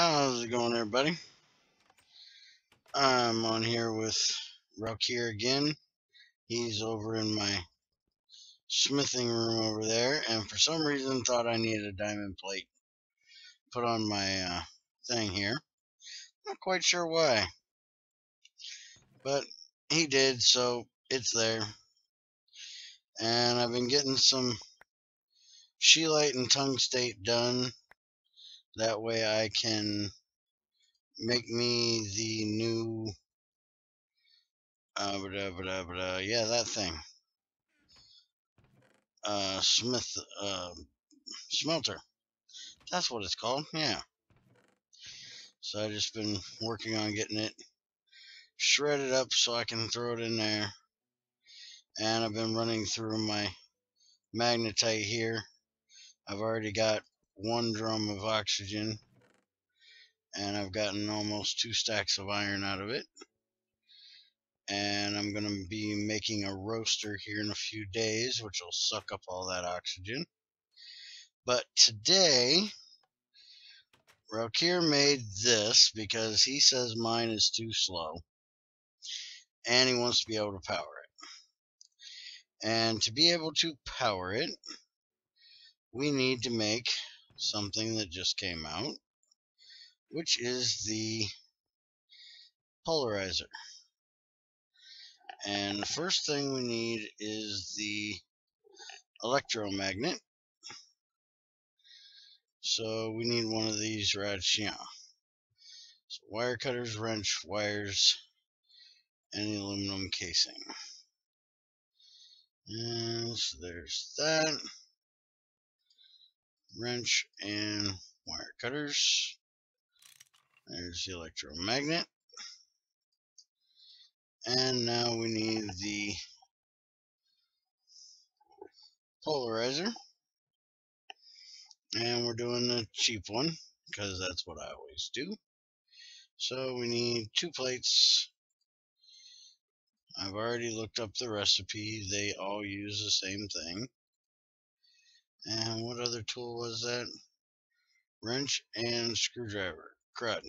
How's it going, everybody? I'm on here with Gregtech again. He's over in my smithing room over there, and for some reason thought I needed a diamond plate put on my thing here. Not quite sure why, but he did, so it's there. And I've been getting some scheelite and tungstate done. That way I can make me the new yeah, that thing. Smelter. That's what it's called, yeah. So I've just been working on getting it shredded up so I can throw it in there. And I've been running through my magnetite here. I've already got 1 drum of oxygen, and I've gotten almost 2 stacks of iron out of it. And I'm going to be making a roaster here in a few days, which will suck up all that oxygen. But today, Gregtech made this because he says mine is too slow, and he wants to be able to power it. And to be able to power it, we need to make something that just came out, which is the Polarizer. And the first thing we need is the Electromagnet. So we need one of these right here. So wire cutters, wrench, wires, and the aluminum casing. And so there's that. Wrench and wire cutters. There's the Electromagnet. And now we need the Polarizer. And we're doing the cheap one because that's what I always do. So we need 2 plates. I've already looked up the recipe. They all use the same thing. And what other tool was that? Wrench and screwdriver. Crud.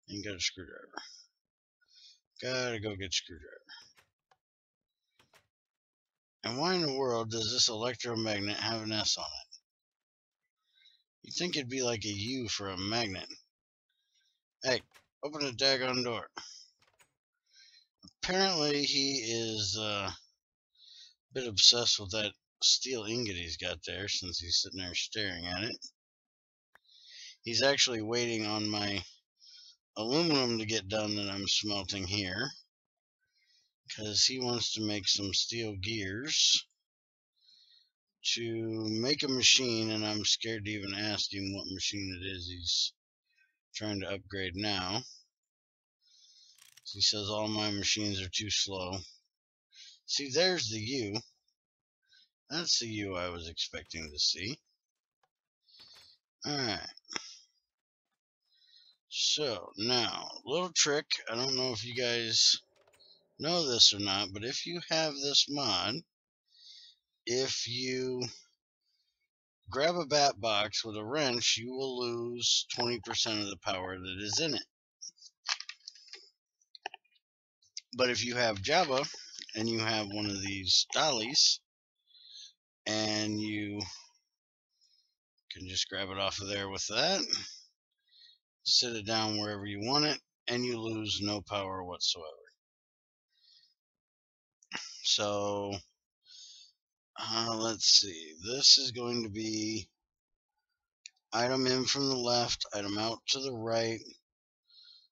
Ain't got a screwdriver. Gotta go get a screwdriver. And why in the world does this Electromagnet have an S on it? You'd think it'd be like a U for a magnet. Hey, open the daggone door. Apparently he is a bit obsessed with that steel ingot he's got there since he's sitting there staring at it. He's actually waiting on my aluminum to get done that I'm smelting here, because he wants to make some steel gears to make a machine, and I'm scared to even ask him what machine it is he's trying to upgrade now. He says all my machines are too slow. See, there's the U. That's the U I was expecting to see. Alright. So, now, little trick. I don't know if you guys know this or not, but if you have this mod, if you grab a bat box with a wrench, you will lose 20% of the power that is in it. But if you have Java and you have one of these dollies, and you can just grab it off of there with that, sit it down wherever you want it, and you lose no power whatsoever. So let's see, this is going to be item in from the left, item out to the right,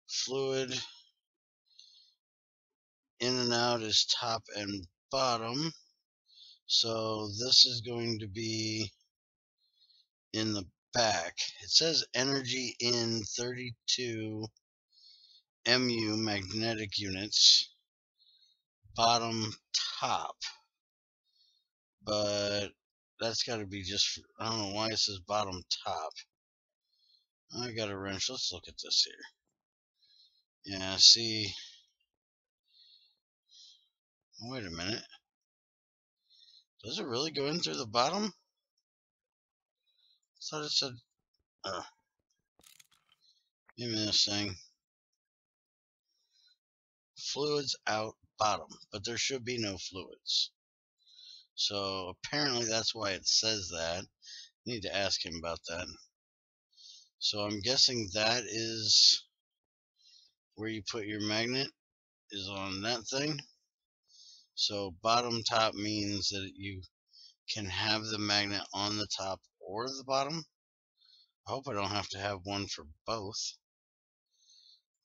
fluid in and out is top and bottom. So this is going to be in the back. It says energy in 32 MU magnetic units, bottom top, but that's got to be just, I don't know why it says bottom top. I got a wrench. Let's look at this here. Yeah, see, wait a minute, does it really go in through the bottom? I thought it said Give me this thing. Fluids out bottom, but there should be no fluids. So apparently that's why it says that. Need to ask him about that. So I'm guessing that is where you put your magnet, is on that thing. So bottom top means that you can have the magnet on the top or the bottom. I hope I don't have to have one for both,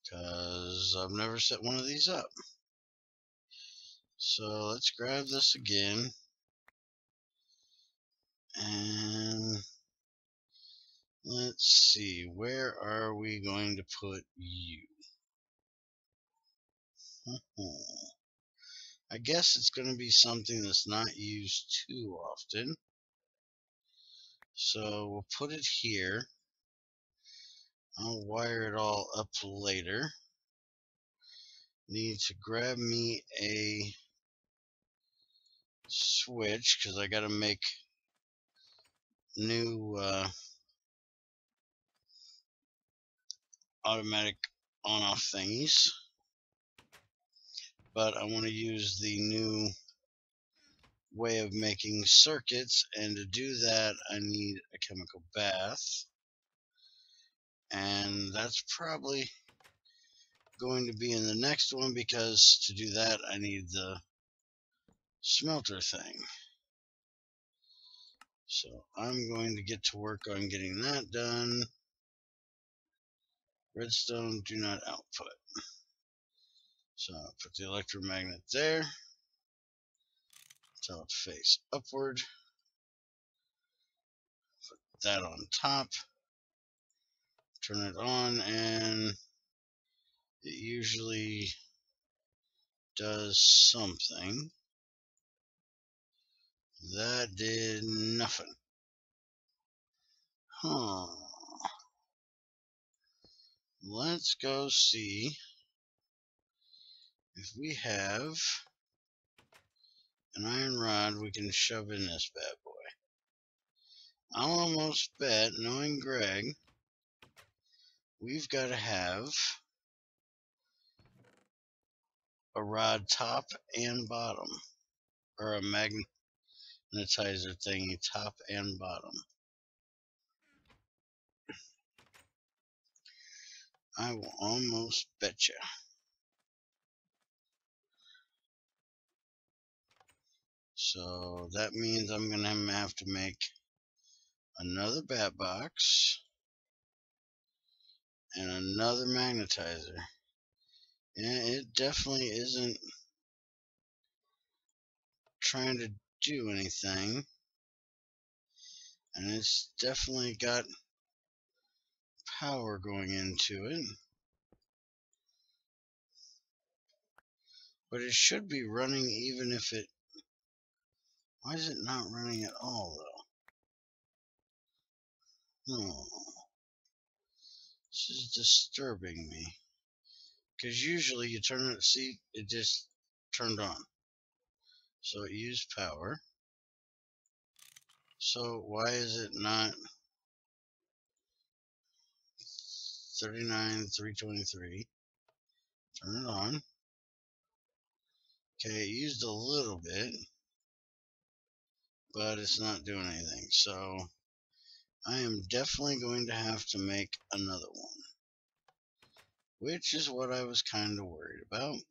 because I've never set one of these up. So let's grab this again, and let's see, where are we going to put you? I guess it's going to be something that's not used too often. So we'll put it here. I'll wire it all up later. Need to grab me a switch, because I got to make new automatic on-off thingies. But I want to use the new way of making circuits, and to do that I need a chemical bath, and that's probably going to be in the next one, because to do that I need the smelter thing. So I'm going to get to work on getting that done. Redstone do not output. So I'll put the electromagnet there, tell it to face upward, put that on top, turn it on, and it usually does something. That did nothing. Huh. Let's go see if we have an iron rod we can shove in this bad boy. I'll almost bet, knowing Greg, we've got to have a rod top and bottom, or a magnetizer thingy top and bottom. I will almost bet you. So that means I'm going to have to make another bat box and another magnetizer. And it definitely isn't trying to do anything. And it's definitely got power going into it. But it should be running even if it... Why is it not running at all, though? This is disturbing me. Because usually you turn it, see, it just turned on. So it used power. So why is it not 39,323? Turn it on. Okay, it used a little bit, but it's not doing anything. So I am definitely going to have to make another one, which is what I was kind of worried about.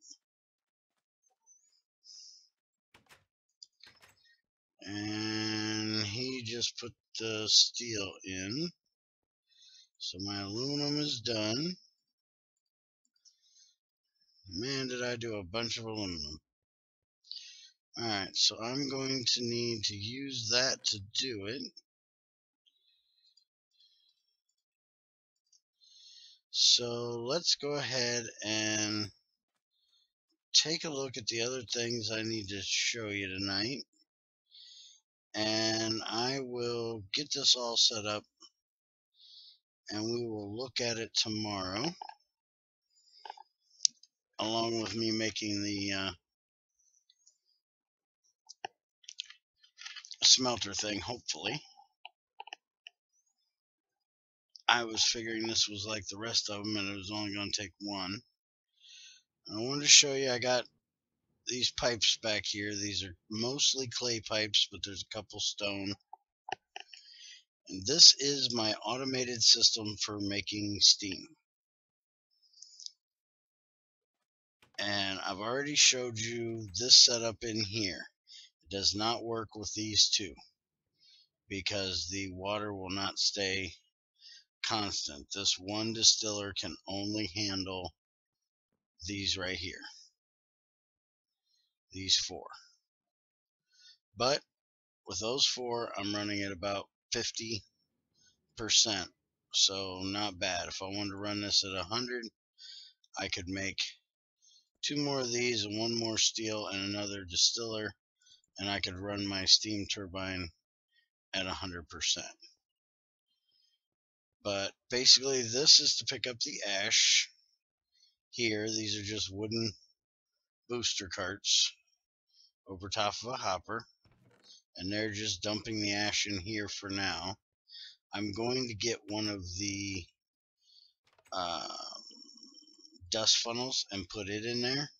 And he just put the steel in. So my aluminum is done. Man, did I do a bunch of aluminum. Alright, so I'm going to need to use that to do it. So let's go ahead and take a look at the other things I need to show you tonight. And I will get this all set up, and we will look at it tomorrow, along with me making the smelter thing, hopefully. I was figuring this was like the rest of them and it was only going to take one. I wanted to show you I got these pipes back here. These are mostly clay pipes, but there's a couple stone. And this is my automated system for making steam. And I've already showed you this setup in here. It does not work with these two because the water will not stay constant. This one distiller can only handle these right here, these four. But with those four, I'm running at about 50%, so not bad. If I wanted to run this at 100, I could make two more of these and one more steel and another distiller, and I could run my steam turbine at 100%. But basically this is to pick up the ash here. These are just wooden booster carts over top of a hopper, and they're just dumping the ash in here for now. I'm going to get one of the dust funnels and put it in there,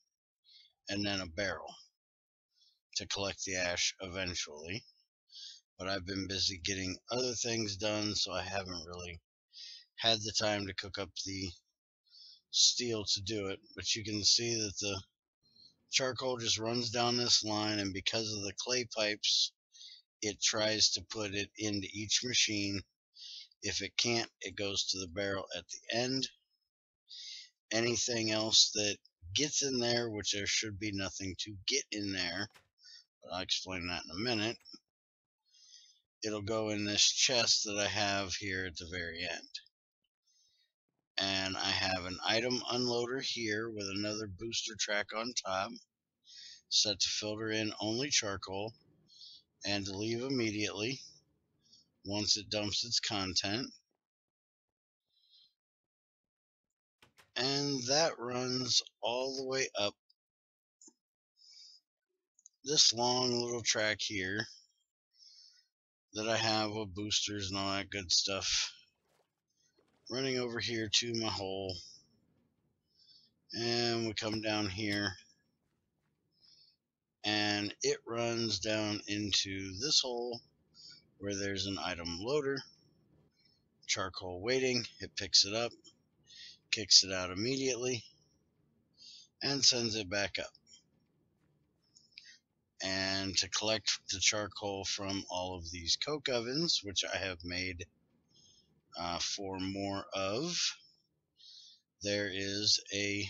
and then a barrel to collect the ash eventually. But I've been busy getting other things done, so I haven't really had the time to cook up the steel to do it. But you can see that the charcoal just runs down this line, and because of the clay pipes, it tries to put it into each machine. If it can't, it goes to the barrel at the end. Anything else that gets in there, which there should be nothing to get in there, but I'll explain that in a minute, it'll go in this chest that I have here at the very end. And I have an item unloader here with another booster track on top, set to filter in only charcoal and to leave immediately once it dumps its content. And that runs all the way up this long little track here that I have with boosters and all that good stuff, running over here to my hole. And we come down here and it runs down into this hole where there's an item loader, charcoal waiting. It picks it up, kicks it out immediately, and sends it back up. And to collect the charcoal from all of these coke ovens, which I have made 4 more of, there is a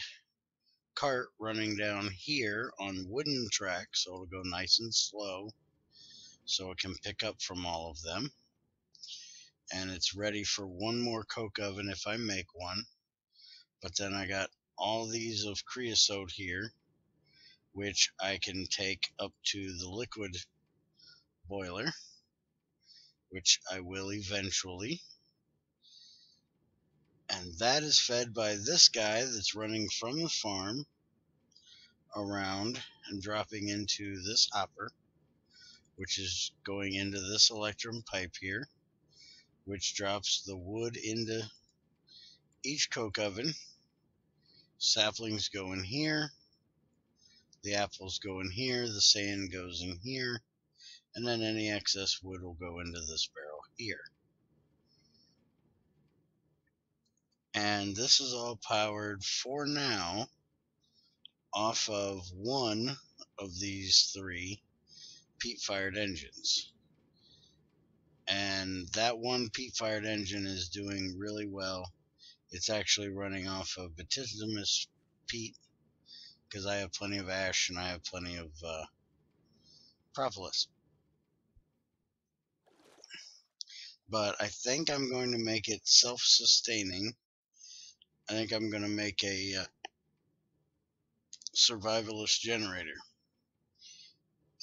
cart running down here on wooden tracks, so it'll go nice and slow so it can pick up from all of them. And it's ready for one more coke oven if I make one. But then I got all these of creosote here, which I can take up to the liquid boiler, which I will eventually. And that is fed by this guy that's running from the farm around and dropping into this hopper, which is going into this electrum pipe here, which drops the wood into each coke oven. Saplings go in here, the apples go in here, the sand goes in here, and then any excess wood will go into this barrel here. And this is all powered for now off of one of these 3 peat-fired engines. And that one peat-fired engine is doing really well. It's actually running off of bituminous peat because I have plenty of ash and I have plenty of propolis. But I think I'm going to make it self-sustaining. I think I'm going to make a survivalist generator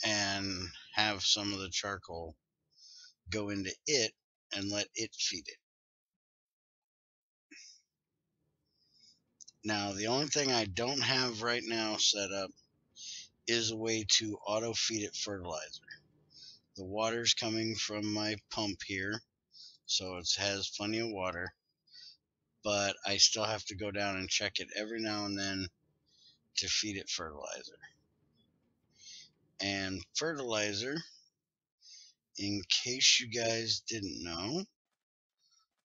and have some of the charcoal go into it and let it feed it. Now, the only thing I don't have right now set up is a way to auto feed it fertilizer. The water's coming from my pump here, so it has plenty of water. but I still have to go down and check it every now and then to feed it fertilizer. And fertilizer, in case you guys didn't know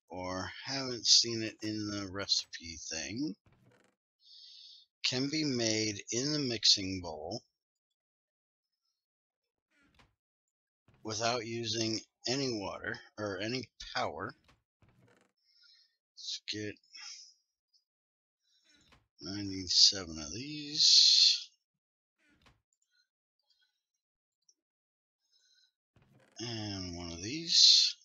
or haven't seen it in the recipe thing, can be made in the mixing bowl without using any water or any power. Let's get 97 of these. And one of these.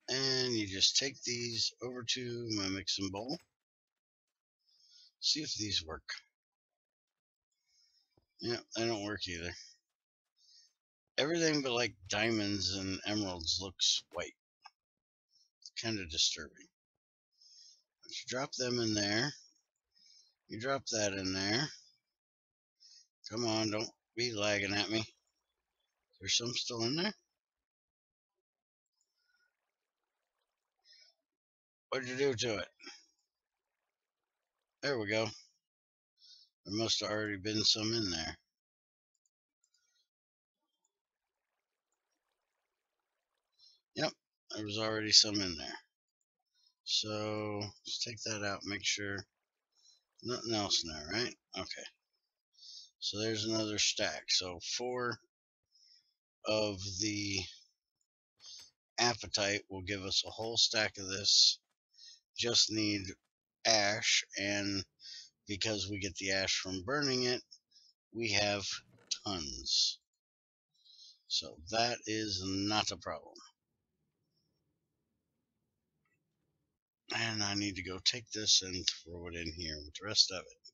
And you just take these over to my mixing bowl. See if these work. Yeah, they don't work either. Everything but like diamonds and emeralds looks white. It's kind of disturbing. But you drop them in there. You drop that in there. Come on, don't be lagging at me. There's some still in there? What'd you do to it? There we go. There must have already been some in there. Yep, there was already some in there. So let's take that out, make sure nothing else in there, right? Okay. So there's another stack. So 4 of the apatite will give us a whole stack of this. Just need ash, and because we get the ash from burning it, we have tons. So that is not a problem. And I need to go take this and throw it in here with the rest of it.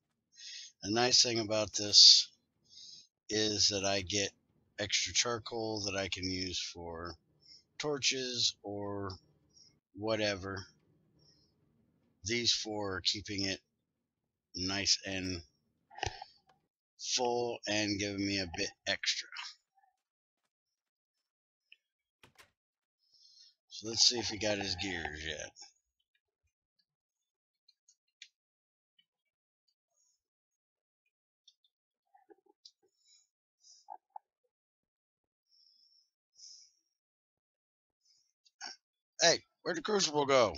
The nice thing about this is that I get extra charcoal that I can use for torches or whatever. These 4 are keeping it nice and full and giving me a bit extra. So let's see if he got his gears yet. Hey, where'd the crucible go?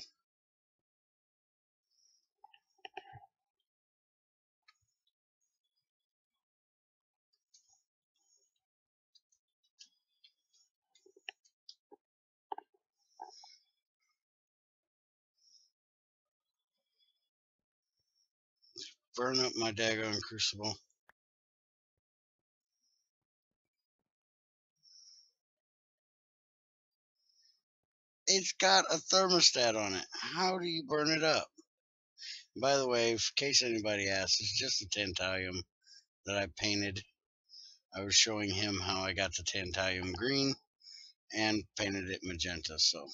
Burn up my daggone crucible. It's got a thermostat on it. How do you burn it up? By the way, in case anybody asks, it's just a tantalum that I painted. I was showing him how I got the tantalum green and painted it magenta. So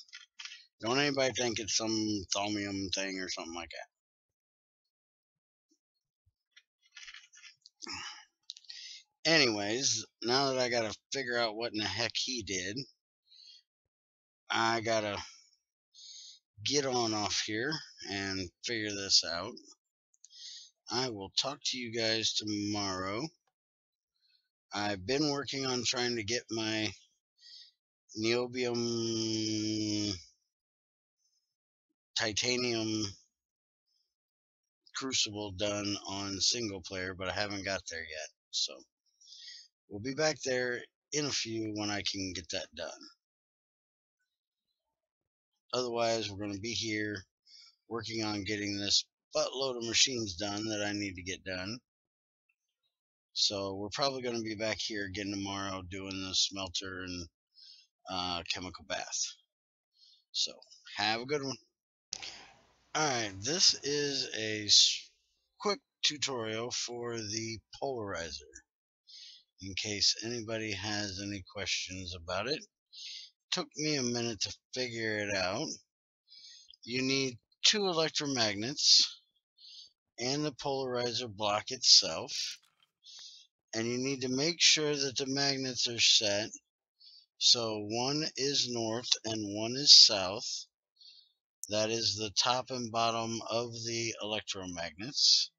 don't anybody think it's some thaumium thing or something like that. Anyways, now that I gotta figure out what in the heck he did, I gotta get on off here and figure this out. I will talk to you guys tomorrow. I've been working on trying to get my niobium titanium crucible done on single player, but I haven't got there yet. So we'll be back there in a few when I can get that done. Otherwise, we're going to be here working on getting this buttload of machines done that I need to get done. So we're probably going to be back here again tomorrow doing the smelter and chemical bath. So have a good one. Alright, this is a quick tutorial for the polarizer, in case anybody has any questions about it. Took me a minute to figure it out. You need 2 electromagnets and the polarizer block itself, and you need to make sure that the magnets are set so one is north and one is south. That is the top and bottom of the electromagnets.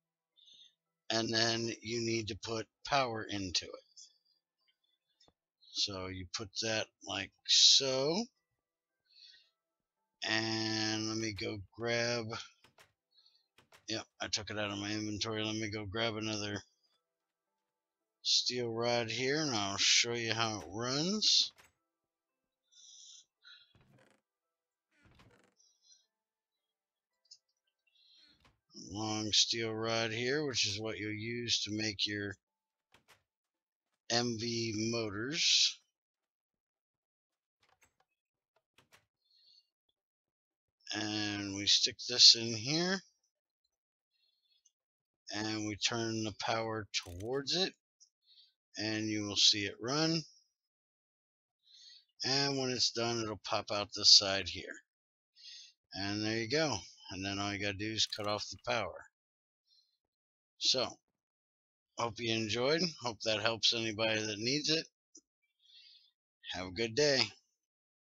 And then you need to put power into it. So you put that like so. And let me go grab, yep, I took it out of my inventory. Let me go grab another steel rod here and I'll show you how it runs. Long steel rod here, which is what you'll use to make your MV motors. And we stick this in here and we turn the power towards it and you will see it run. And when it's done, it'll pop out this side here. And there you go. And then all you gotta do is cut off the power. So, hope you enjoyed. Hope that helps anybody that needs it. Have a good day.